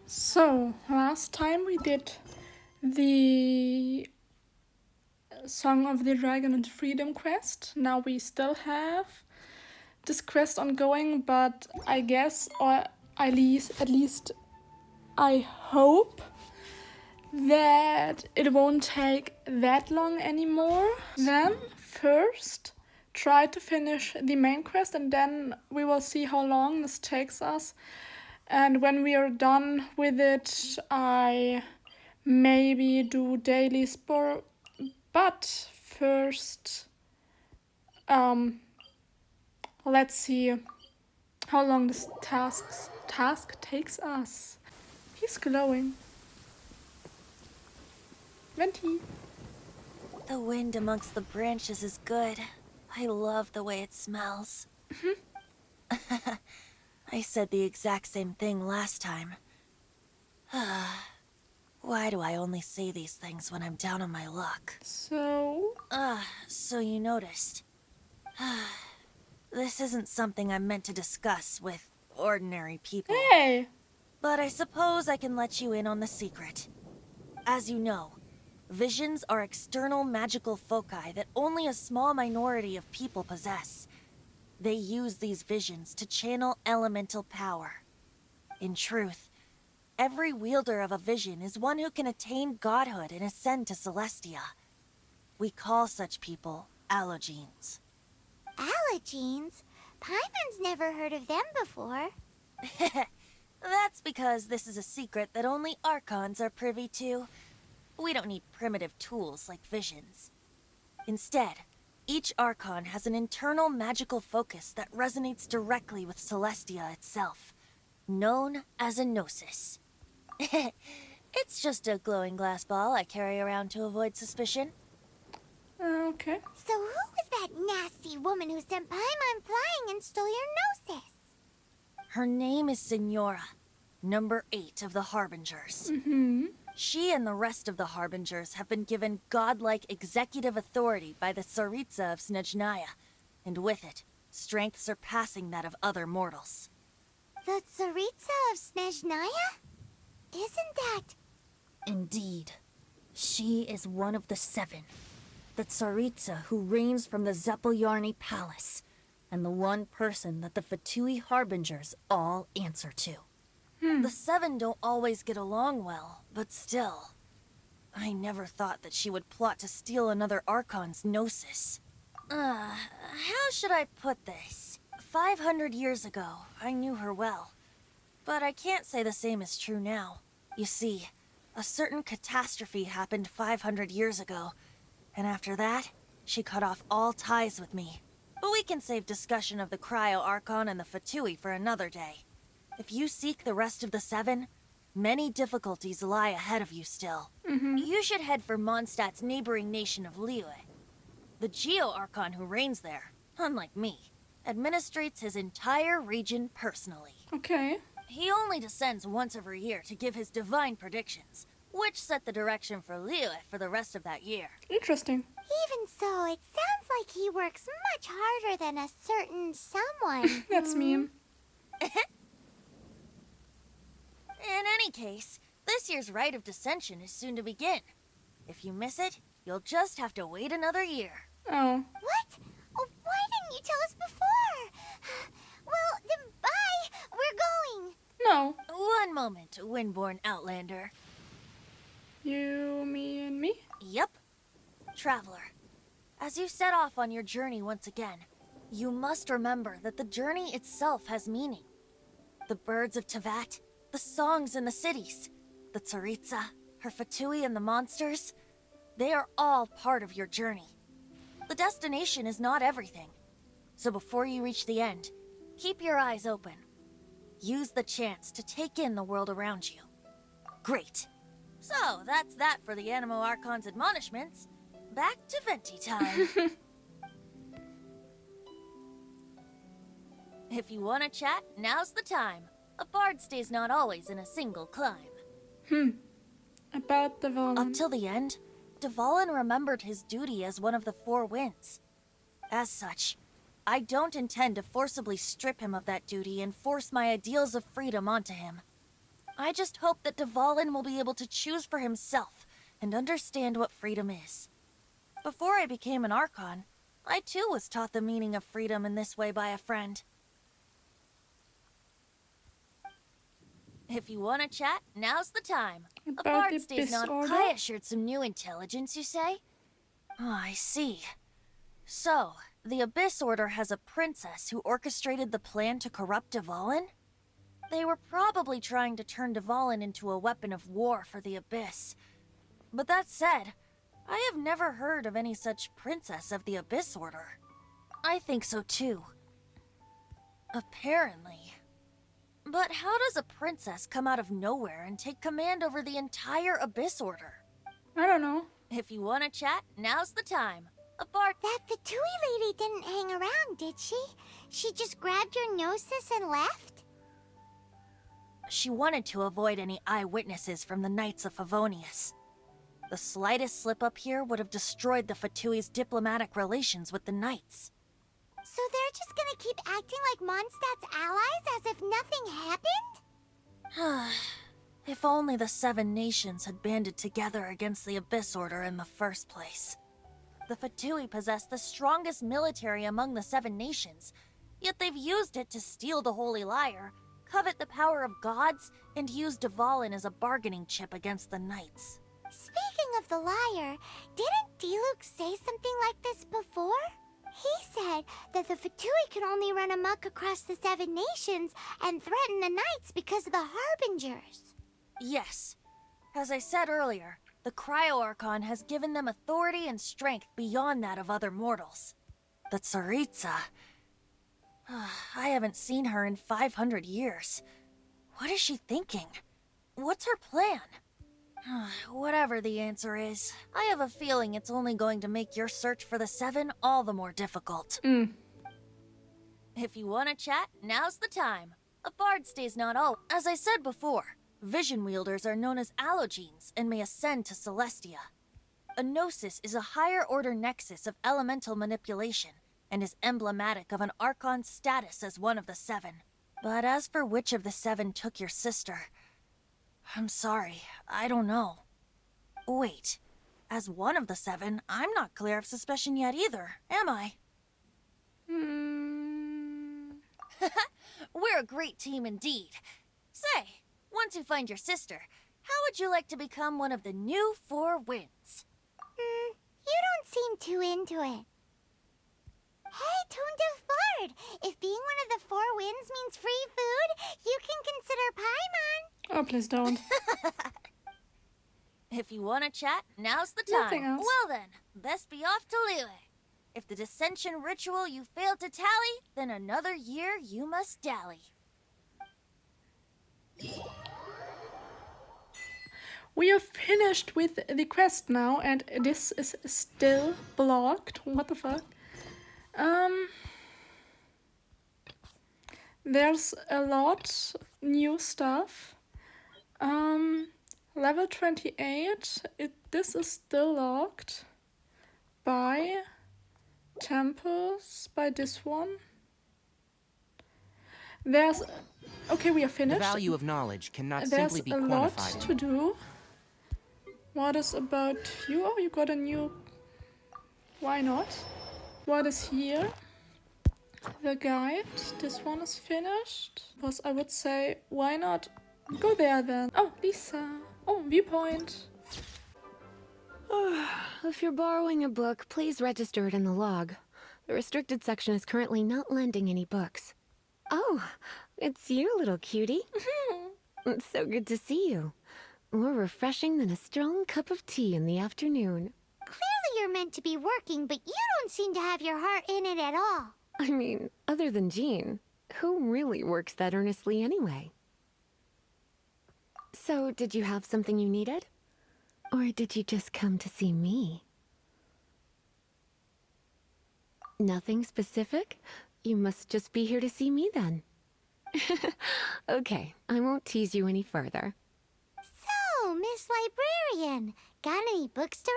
So, last time we did the Song of the Dragon and Freedom quest. Now we still have this quest ongoing, but I guess, or at least I hope that it won't take that long anymore. Then, first, try to finish the main quest, and then we will see how long this takes us. And when we are done with it, I maybe do daily sport. But first, um, let's see how long this task takes us. He's glowing. Venti. The wind amongst the branches is good. I love the way it smells. I said the exact same thing last time. Why do I only say these things when I'm down on my luck? So, So you noticed. This isn't something I'm meant to discuss with ordinary people. hey! But I suppose I can let you in on the secret. As you know, visions are external magical foci that only a small minority of people possess. They use these visions to channel elemental power. In truth, every wielder of a vision is one who can attain godhood and ascend to Celestia. We call such people allogenes. Allergenes? Paimon's never heard of them before. That's because this is a secret that only Archons are privy to. We don't need primitive tools like visions. Instead, each Archon has an internal magical focus that resonates directly with Celestia itself, known as a gnosis. It's just a glowing glass ball I carry around to avoid suspicion. Okay. So who was that nasty woman who sent Paimon flying and stole your gnosis? Her name is Signora, number 8 of the Harbingers. Mm-hmm. She and the rest of the Harbingers have been given godlike executive authority by the Tsaritsa of Snezhnaya, and with it, strength surpassing that of other mortals. The Tsaritsa of Snezhnaya? Isn't that... Indeed. She is one of the 7. The Tsaritsa who reigns from the Zeppeljárny Palace, and the one person that the Fatui Harbingers all answer to. The 7 don't always get along well, but still. I never thought that she would plot to steal another Archon's gnosis. How should I put this? 500 years ago, I knew her well. But I can't say the same is true now. You see, a certain catastrophe happened 500 years ago, and after that, she cut off all ties with me. But we can save discussion of the Cryo Archon and the Fatui for another day. If you seek the rest of the 7, many difficulties lie ahead of you still. You should head for Mondstadt's neighboring nation of Liyue. The Geo-Archon who reigns there, unlike me, administrates his entire region personally. Okay. He only descends once every year to give his divine predictions, which set the direction for Liyue for the rest of that year. Interesting. Even so, it sounds like he works much harder than a certain someone. That's mean. In any case, this year's Rite of Descension is soon to begin. If you miss it, you'll just have to wait another year. Oh. What? Oh, why didn't you tell us before? Well, then bye. We're going. No. One moment, Windborn Outlander. You, me, and me? Yep. Traveler, as you set off on your journey once again, you must remember that the journey itself has meaning. The birds of Tevat, the songs in the cities, the Tsaritsa, her Fatui and the monsters, they are all part of your journey. The destination is not everything. So before you reach the end, keep your eyes open. Use the chance to take in the world around you. Great. So that's that for the Animo Archon's admonishments. Back to Venti time. If you want to chat, now's the time. A bard stays not always in a single climb. About the Up villain. till the end, Dvalin remembered his duty as one of the 4 winds. As such, I don't intend to forcibly strip him of that duty and force my ideals of freedom onto him. I just hope that Dvalin will be able to choose for himself and understand what freedom is. Before I became an Archon, I too was taught the meaning of freedom in this way by a friend. If you want to chat, now's the time. A About bard the stays not. disorder? Kaya shared some new intelligence, you say? Oh, I see. So, the Abyss Order has a princess who orchestrated the plan to corrupt Dvalin? They were probably trying to turn Dvalin into a weapon of war for the Abyss. But that said, I have never heard of any such princess of the Abyss Order. I think so too. Apparently. But how does a princess come out of nowhere and take command over the entire Abyss Order? I don't know. If you want to chat, now's the time. A bard. That Fatui lady didn't hang around, did she? She just grabbed your gnosis and left? She wanted to avoid any eyewitnesses from the Knights of Favonius. The slightest slip-up here would have destroyed the Fatui's diplomatic relations with the Knights. So they're just gonna keep acting like Mondstadt's allies as if nothing happened? If only the 7 nations had banded together against the Abyss Order in the first place. The Fatui possess the strongest military among the 7 nations, yet they've used it to steal the Holy Lyre, covet the power of gods, and use Dvalin as a bargaining chip against the Knights. Speaking of the lyre, didn't Diluc say something like this before? He said that the Fatui can only run amok across the 7 nations and threaten the Knights because of the Harbingers. Yes. As I said earlier, the Cryo-Archon has given them authority and strength beyond that of other mortals. The Tsaritsa... I haven't seen her in 500 years. What is she thinking? What's her plan? Whatever the answer is, I have a feeling it's only going to make your search for the 7 all the more difficult. If you want to chat, now's the time. A bard stays not all. As I said before, vision wielders are known as allogenes and may ascend to Celestia. A gnosis is a higher order nexus of elemental manipulation and is emblematic of an Archon's status as one of the 7. But as for which of the 7 took your sister, I'm sorry, I don't know. Wait, as one of the 7, I'm not clear of suspicion yet either, am I? We're a great team indeed. Say, once you find your sister, how would you like to become one of the new 4 winds? You don't seem too into it. Hey, Tone Deaf Bard! If being one of the 4 winds means free food, you can consider Paimon. Oh, please don't. If you want to chat, now's the time. Nothing else. Well then, best be off to Liyue. If the dissension ritual you failed to tally, then another year you must dally. We are finished with the quest now, and this is still blocked. What the fuck? There's a lot new stuff. Level 28. This is still locked by temples, by this one. There's... Okay, we are The finished. value of knowledge cannot There's simply be a lot quantified. to do. What is about you? Oh, you got a new... Why not? What is here? The guide. This one is finished. Because I would say, why not go there then? Oh, Lisa. Oh, viewpoint. If you're borrowing a book, please register it in the log. The restricted section is currently not lending any books. Oh, it's you, little cutie. It's so good to see you. More refreshing than a strong cup of tea in the afternoon. Clearly you're meant to be working, but you don't seem to have your heart in it at all. I mean, other than Jean, who really works that earnestly anyway? So, did you have something you needed? Or did you just come to see me? Nothing specific? You must just be here to see me then. Okay, I won't tease you any further. So, Miss Librarian, got any books to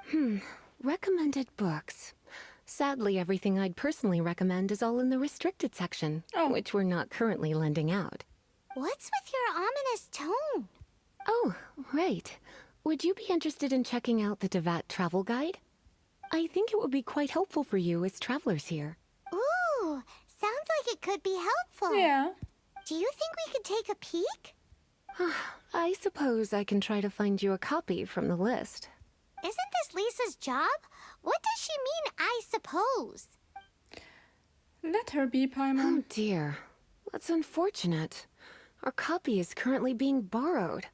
recommend? Recommended books. Sadly, everything I'd personally recommend is all in the restricted section, Oh. which we're not currently lending out. What's with your ominous tone? Oh, right. Would you be interested in checking out the Devat travel guide? I think it would be quite helpful for you as travelers here. Ooh, sounds like it could be helpful. Yeah. Do you think we could take a peek? I suppose I can try to find you a copy from the list. Isn't this Lisa's job? What does she mean, I suppose? Let her be, Paimon. Oh dear. That's unfortunate. Our copy is currently being borrowed.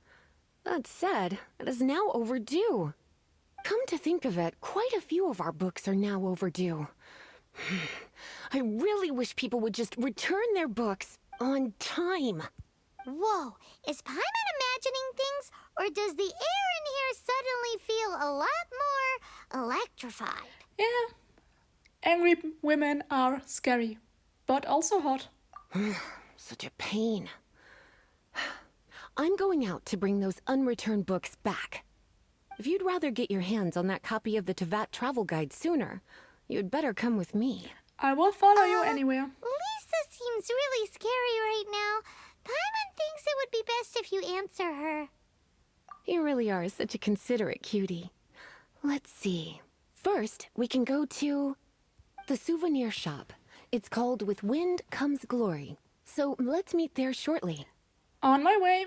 That said, it is now overdue. Come to think of it, quite a few of our books are now overdue. I really wish people would just return their books on time. Whoa, is Paimon imagining things, or does the air in here suddenly feel a lot more electrified? Yeah. Angry women are scary, but also hot. Such a pain. I'm going out to bring those unreturned books back. If you'd rather get your hands on that copy of the Tevat travel guide sooner, you'd better come with me. I will follow you anywhere. Lisa seems really scary right now. Paimon thinks it would be best if you answer her. You really are such a considerate cutie. Let's see. First, we can go to the souvenir shop. It's called With Wind Comes Glory. So let's meet there shortly. On my way.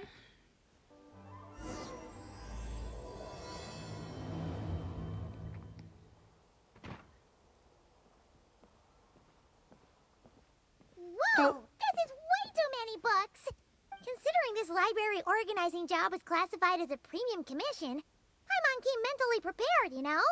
Whoa, this is way too many books. Considering this library organizing job was classified as a premium commission, Paimon came mentally prepared, you know?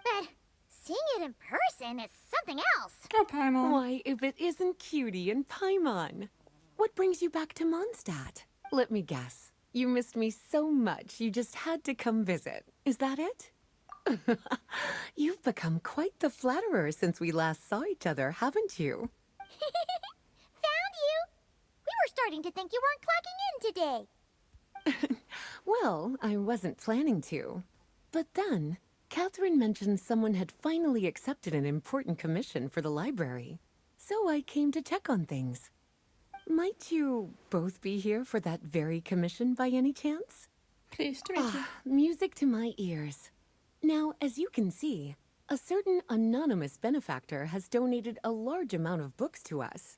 But seeing it in person is something else. Oh, Paimon. Why, if it isn't Cutie and Paimon? What brings you back to Mondstadt? Let me guess. You missed me so much you just had to come visit. Is that it? You've become quite the flatterer since we last saw each other, haven't you? Found you! We were starting to think you weren't clocking in today. Well, I wasn't planning to. But then, Catherine mentioned someone had finally accepted an important commission for the library. So I came to check on things. Might you both be here for that very commission by any chance? Pleased to meet you. Music to my ears. Now, as you can see, a certain anonymous benefactor has donated a large amount of books to us.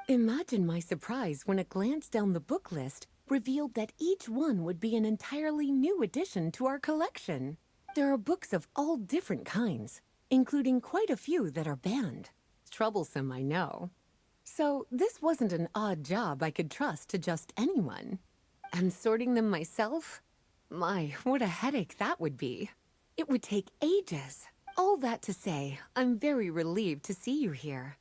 Imagine my surprise when a glance down the book list revealed that each one would be an entirely new addition to our collection. There are books of all different kinds, including quite a few that are banned. Troublesome, I know. So this wasn't an odd job I could trust to just anyone. And sorting them myself? My, what a headache that would be. It would take ages. All that to say, I'm very relieved to see you here.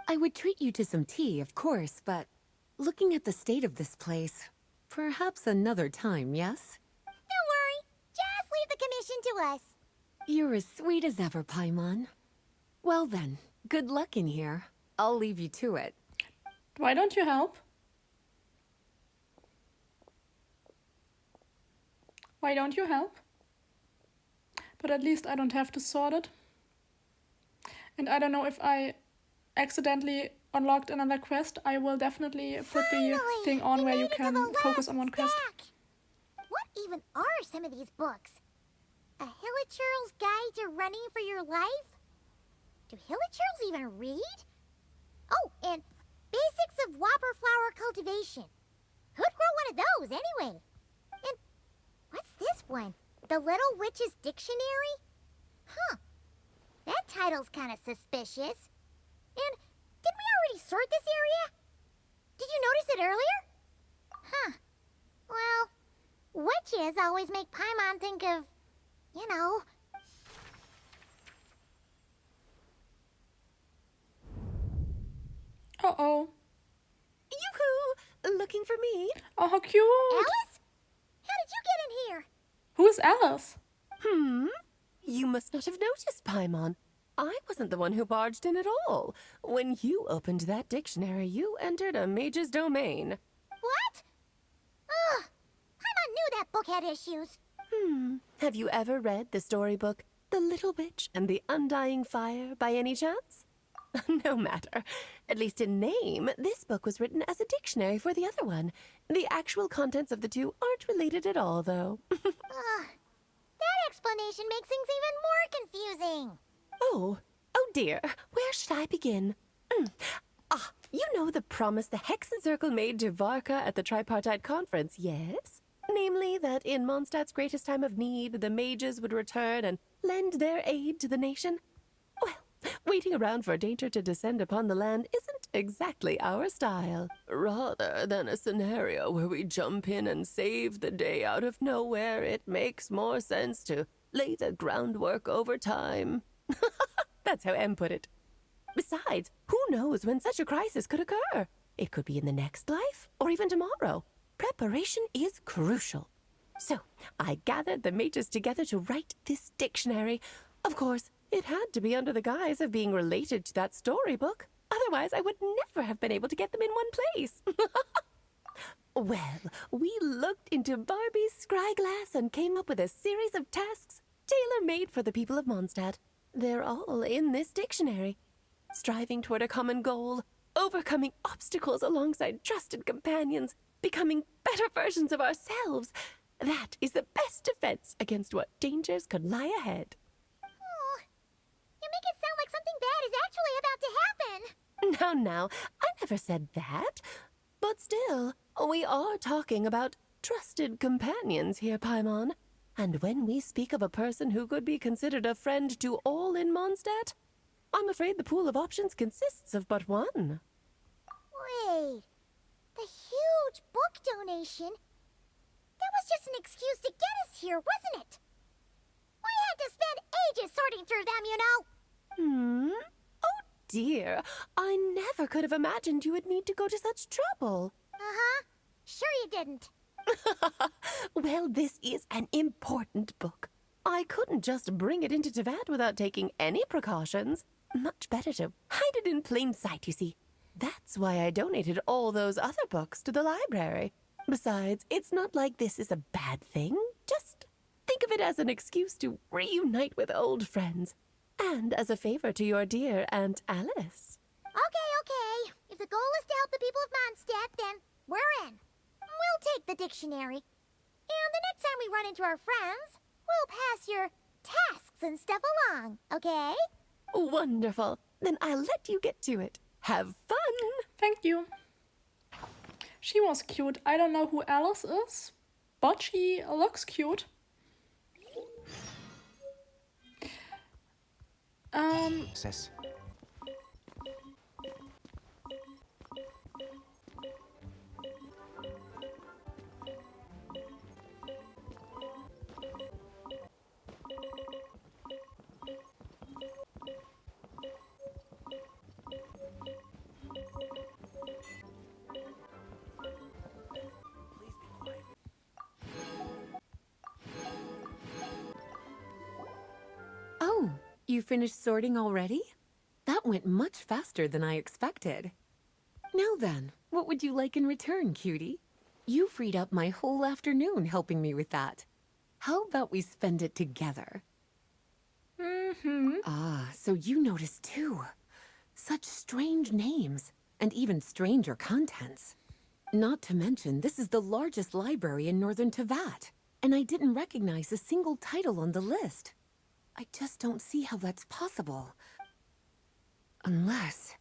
I would treat you to some tea, of course, but looking at the state of this place, perhaps another time, yes? Don't worry, just leave the commission to us. You're as sweet as ever, Paimon. Well then, good luck in here. I'll leave you to it. Why don't you help? Why don't you help? But at least I don't have to sort it. And I don't know if I accidentally unlocked another quest. I will definitely put the thing on where you can focus on one quest. What even are some of these books? A Hilichurl's Guide to Running for Your Life? Do Hilichurls even read? Oh, and Basics of Whopper Flower Cultivation. Who'd grow one of those, anyway? And what's this one? The Little Witch's Dictionary? Huh. That title's kind of suspicious. And didn't we already sort this area? Did you notice it earlier? Huh. Well, witches always make Paimon think of, you know. Uh-oh. Yoo-hoo! Looking for me? Oh, how cute. Alice? How did you get in here? Who is Alice? You must not have noticed, Paimon. I wasn't the one who barged in at all. When you opened that dictionary, you entered a mage's domain. What? Ugh. Paimon knew that book had issues. Have you ever read the storybook The Little Witch and the Undying Fire by any chance? No matter. At least in name, this book was written as a dictionary for the other one. The actual contents of the two aren't related at all, though. That explanation makes things even more confusing. Oh dear. Where should I begin? You know the promise the Hexen Circle made to Varka at the Tripartite Conference, yes? Namely, that in Mondstadt's greatest time of need, the mages would return and lend their aid to the nation? Well, waiting around for danger to descend upon the land isn't exactly our style. Rather than a scenario where we jump in and save the day out of nowhere, it makes more sense to lay the groundwork over time. That's how M put it. Besides, who knows when such a crisis could occur? It could be in the next life, or even tomorrow. Preparation is crucial. So, I gathered the mages together to write this dictionary. Of course, it had to be under the guise of being related to that storybook. Otherwise, I would never have been able to get them in one place. Well, we looked into Barbie's scryglass and came up with a series of tasks tailor-made for the people of Mondstadt. They're all in this dictionary. Striving toward a common goal, overcoming obstacles alongside trusted companions, becoming better versions of ourselves. That is the best defense against what dangers could lie ahead. Oh, you make it sound like something bad is actually about to happen. Now, I never said that. But still, we are talking about trusted companions here, Paimon. And when we speak of a person who could be considered a friend to all in Mondstadt, I'm afraid the pool of options consists of but one. Wait, the huge book donation? That was just an excuse to get us here, wasn't it? We had to spend ages sorting through them, you know. Oh dear, I never could have imagined you would need to go to such trouble. Uh-huh. Sure you didn't. Well, this is an important book. I couldn't just bring it into Tevat without taking any precautions. Much better to hide it in plain sight, you see. That's why I donated all those other books to the library. Besides, it's not like this is a bad thing. Just think of it as an excuse to reunite with old friends. And as a favor to your dear Aunt Alice. Okay. If the goal is to help the people of Mondstadt, then we're in. We'll take the dictionary. And the next time we run into our friends, we'll pass your tasks and stuff along, okay? Wonderful. Then I'll let you get to it. Have fun! Thank you. She was cute. I don't know who Alice is, but she looks cute. Sis. Oh, you finished sorting already? That went much faster than I expected. Now then, what would you like in return, cutie? You freed up my whole afternoon helping me with that. How about we spend it together? Ah, so you noticed too. Such strange names, and even stranger contents. Not to mention, this is the largest library in northern Tevat, and I didn't recognize a single title on the list. I just don't see how that's possible. Unless...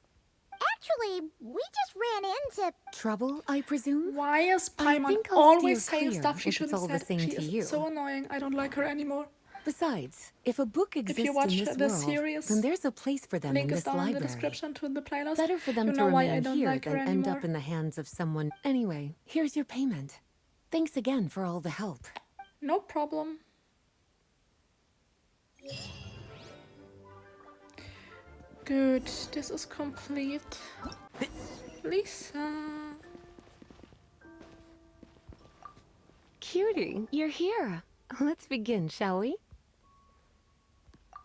Actually, we just ran into... Trouble, I presume? Why is I Paimon think I'll always steer saying clear stuff she if it's shouldn't all the say? same She to is you. so annoying. I don't like her anymore. Besides, if a book exists you watch in this the world, series, then there's a place for them in Link is this down in the library. description to the playlist. Better for them You to know why I remain don't here like her than end anymore. up in the hands of someone. Anyway, here's your payment. Thanks again for all the help. No problem. Good, this is complete. Lisa. Cutie, you're here. Let's begin, shall we?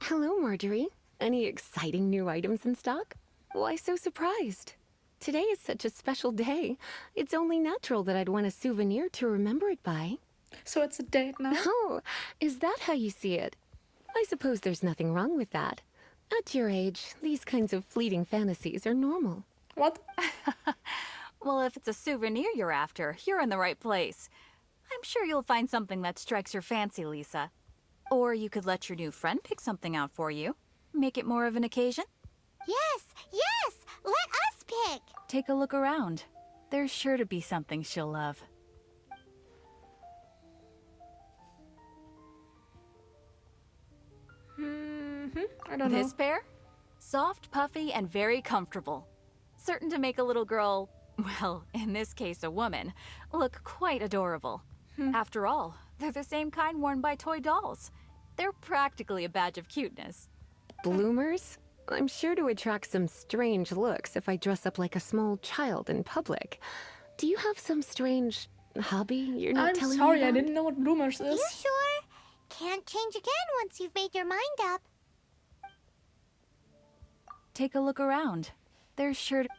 Hello, Marjorie. Any exciting new items in stock? Why so surprised? Today is such a special day. It's only natural that I'd want a souvenir to remember it by. So it's a date now? Oh, is that how you see it? I suppose there's nothing wrong with that. At your age, these kinds of fleeting fantasies are normal. What? Well, if it's a souvenir you're after, you're in the right place. I'm sure you'll find something that strikes your fancy, Lisa. Or you could let your new friend pick something out for you. Make it more of an occasion. Yes, yes! Let us pick! Take a look around. There's sure to be something she'll love. I don't know. This pair? Soft, puffy, and very comfortable. Certain to make a little girl, well, in this case a woman, look quite adorable. After all, they're the same kind worn by toy dolls. They're practically a badge of cuteness. Bloomers? I'm sure to attract some strange looks if I dress up like a small child in public. Do you have some strange hobby you're not I'm telling sorry, me I about? didn't know what bloomers is. You sure? Can't change again once you've made your mind up. Take a look around. There's sure to...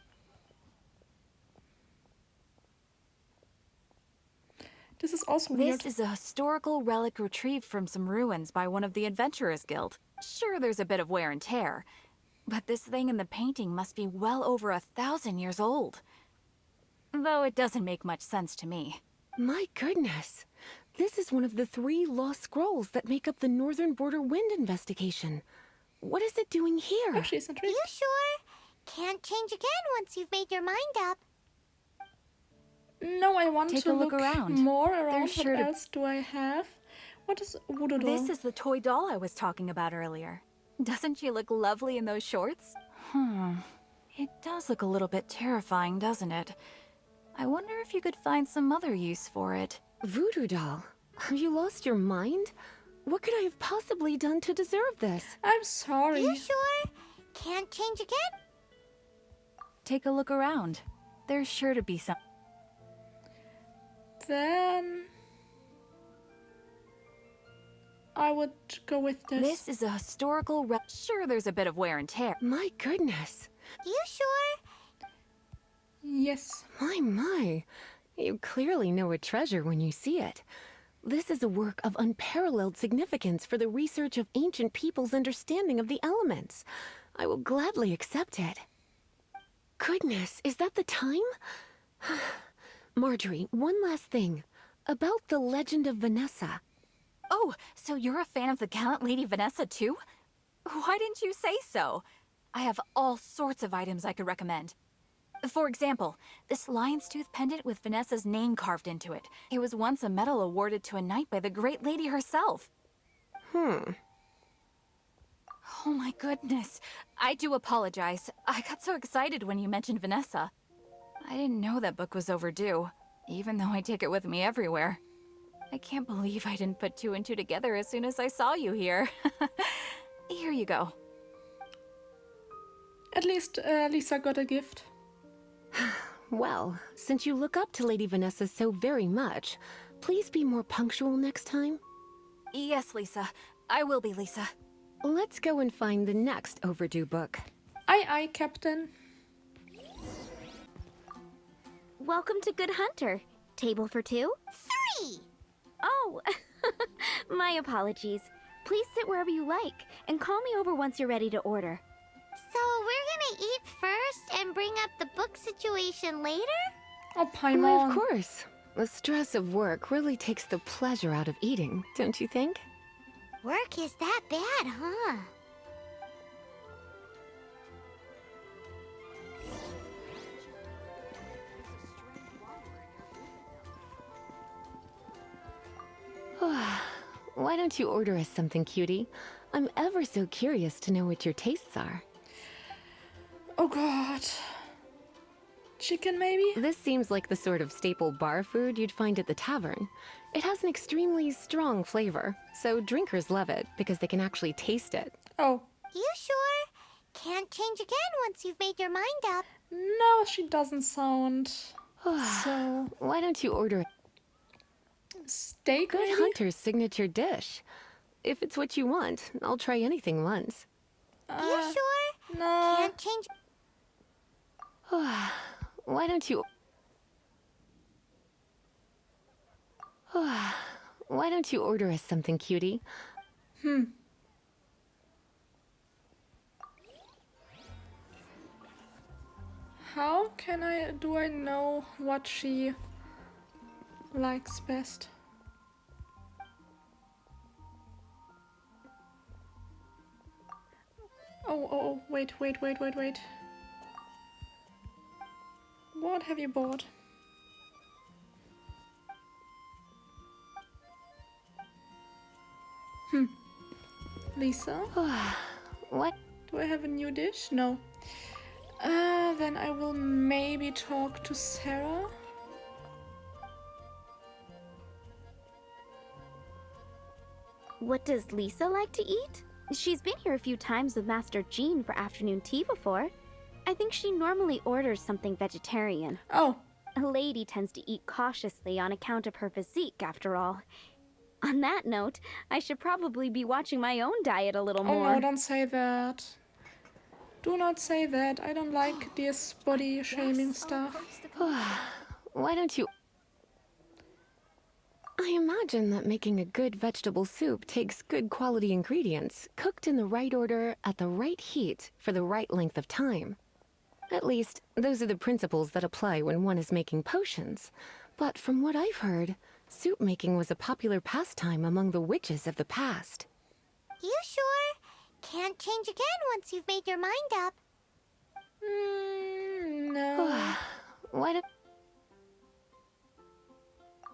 This is also weird. This is a historical relic retrieved from some ruins by one of the Adventurers Guild. Sure, there's a bit of wear and tear, but this thing in the painting must be well over 1,000 years old. Though it doesn't make much sense to me. My goodness. This is one of the 3 lost scrolls that make up the Northern Border Wind investigation. What is it doing here? Oh, she's intrigued. You sure? Can't change again once you've made your mind up. No, I want Take to a look look around. more around. There's What sure to- else do I have? What is voodoo doll? This is the toy doll I was talking about earlier. Doesn't she look lovely in those shorts? It does look a little bit terrifying, doesn't it? I wonder if you could find some other use for it. Voodoo doll? Have you lost your mind? What could I have possibly done to deserve this? I'm sorry. You sure? Can't change again? Take a look around. There's sure to be some... Then I would go with this. This is a historical Sure, there's a bit of wear and tear. My goodness. You sure? Yes. My. You clearly know a treasure when you see it. This is a work of unparalleled significance for the research of ancient people's understanding of the elements. I will gladly accept it. Goodness, is that the time? Marjorie, one last thing. About the legend of Vanessa. Oh, so you're a fan of the gallant Lady Vanessa too? Why didn't you say so? I have all sorts of items I could recommend. For example, this lion's tooth pendant with Vanessa's name carved into it. It was once a medal awarded to a knight by the great lady herself. Oh my goodness. I do apologize. I got so excited when you mentioned Vanessa. I didn't know that book was overdue, even though I take it with me everywhere. I can't believe I didn't put 2 and 2 together as soon as I saw you here. Here you go. At least Lisa got a gift. Well, since you look up to Lady Vanessa so very much, please be more punctual next time. Yes, Lisa. I will be, Lisa. Let's go and find the next overdue book. Aye, Captain. Welcome to Good Hunter. Table for 2? 3! Oh, my apologies. Please sit wherever you like, and call me over once you're ready to order. So we're gonna eat first and bring up the book situation later? Oh, Why, Paimon. of course. The stress of work really takes the pleasure out of eating, don't you think? Work is that bad, huh? Why don't you order us something, cutie? I'm ever so curious to know what your tastes are. Oh god. Chicken, maybe? This seems like the sort of staple bar food you'd find at the tavern. It has an extremely strong flavor, so drinkers love it because they can actually taste it. Oh. You sure? Can't change again once you've made your mind up. No, she doesn't sound so... Why don't you order Steak, Good maybe? Hunter's signature dish? If it's what you want, I'll try anything once. You sure? No. Can't change... Why don't you... Why don't you order us something, cutie? How do I know what she likes best? Oh, wait. What have you bought? Lisa? What? Do I have a new dish? No. Then I will maybe talk to Sarah. What does Lisa like to eat? She's been here a few times with Master Jean for afternoon tea before. I think she normally orders something vegetarian. Oh, A lady tends to eat cautiously on account of her physique, after all. On that note, I should probably be watching my own diet a little oh more. no, don't say that. Do not say that. I don't like this body shaming stuff. Why don't you... I imagine that making a good vegetable soup takes good quality ingredients, cooked in the right order, at the right heat, for the right length of time. At least, those are the principles that apply when one is making potions. But from what I've heard, soup making was a popular pastime among the witches of the past. You sure? Can't change again once you've made your mind up. No. Why do...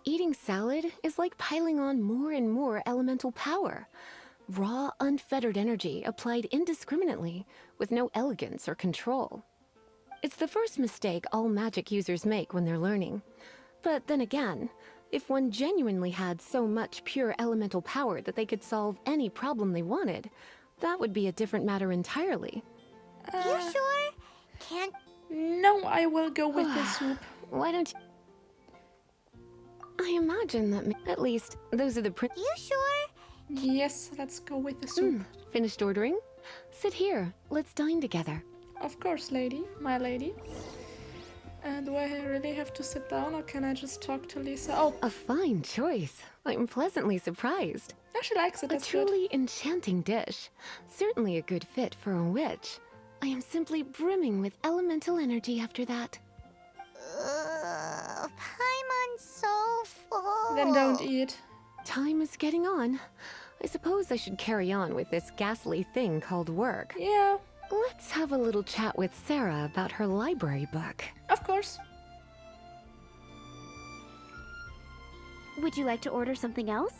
Eating salad is like piling on more and more elemental power. Raw, unfettered energy applied indiscriminately, with no elegance or control. It's the first mistake all magic users make when they're learning. But then again, if one genuinely had so much pure elemental power that they could solve any problem they wanted, that would be a different matter entirely. You sure? Can't. No, I will go with the soup. Why don't you... I imagine that... At least, those are the... You sure? Yes, let's go with the soup. Finished ordering? Sit here. Let's dine together. Of course, lady. My lady. Do I really have to sit down or can I just talk to Lisa? Oh, A fine choice. I'm pleasantly surprised. yeah, she likes it. A That's good. truly enchanting dish. Certainly a good fit for a witch. I am simply brimming with elemental energy after that. Paimon's so full. Then don't eat. Time is getting on. I suppose I should carry on with this ghastly thing called work. Yeah, Let's have a little chat with Sarah about her library book. of course. Would you like to order something else?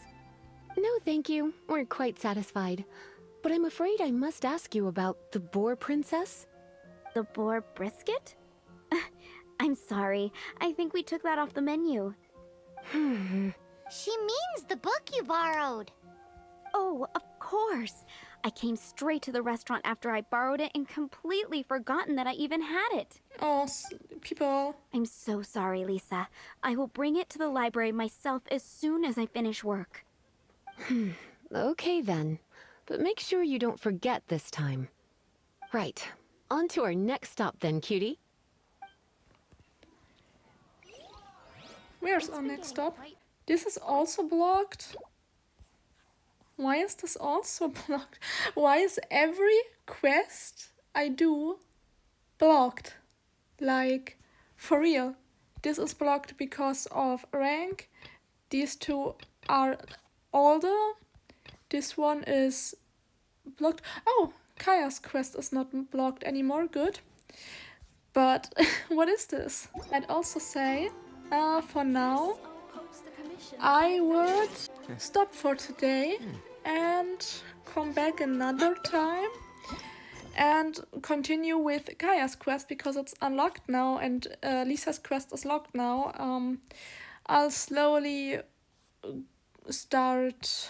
No, thank you. We're quite satisfied. But I'm afraid I must ask you about the Boar Princess. The boar brisket? I'm sorry. I think we took that off the menu. She means the book you borrowed. Oh, of course. I came straight to the restaurant after I borrowed it and completely forgotten that I even had it. Oh, people. I'm so sorry, Lisa. I will bring it to the library myself as soon as I finish work. Okay then. But make sure you don't forget this time. Right. On to our next stop then, cutie. Where's our next stop? This is also blocked. Why is this also blocked? Why is every quest I do blocked? Like, for real. This is blocked because of rank. These two are older. This one is blocked. Oh, Kaya's quest is not blocked anymore. Good. But what is this? I'd also say, for now, I would stop for today and come back another time and continue with Kaya's quest because it's unlocked now and Lisa's quest is locked now. I'll slowly start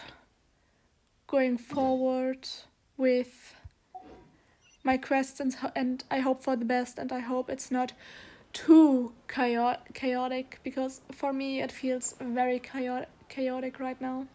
going forward with my quests and I hope for the best and I hope it's not too chaotic because for me it feels very chaotic right now.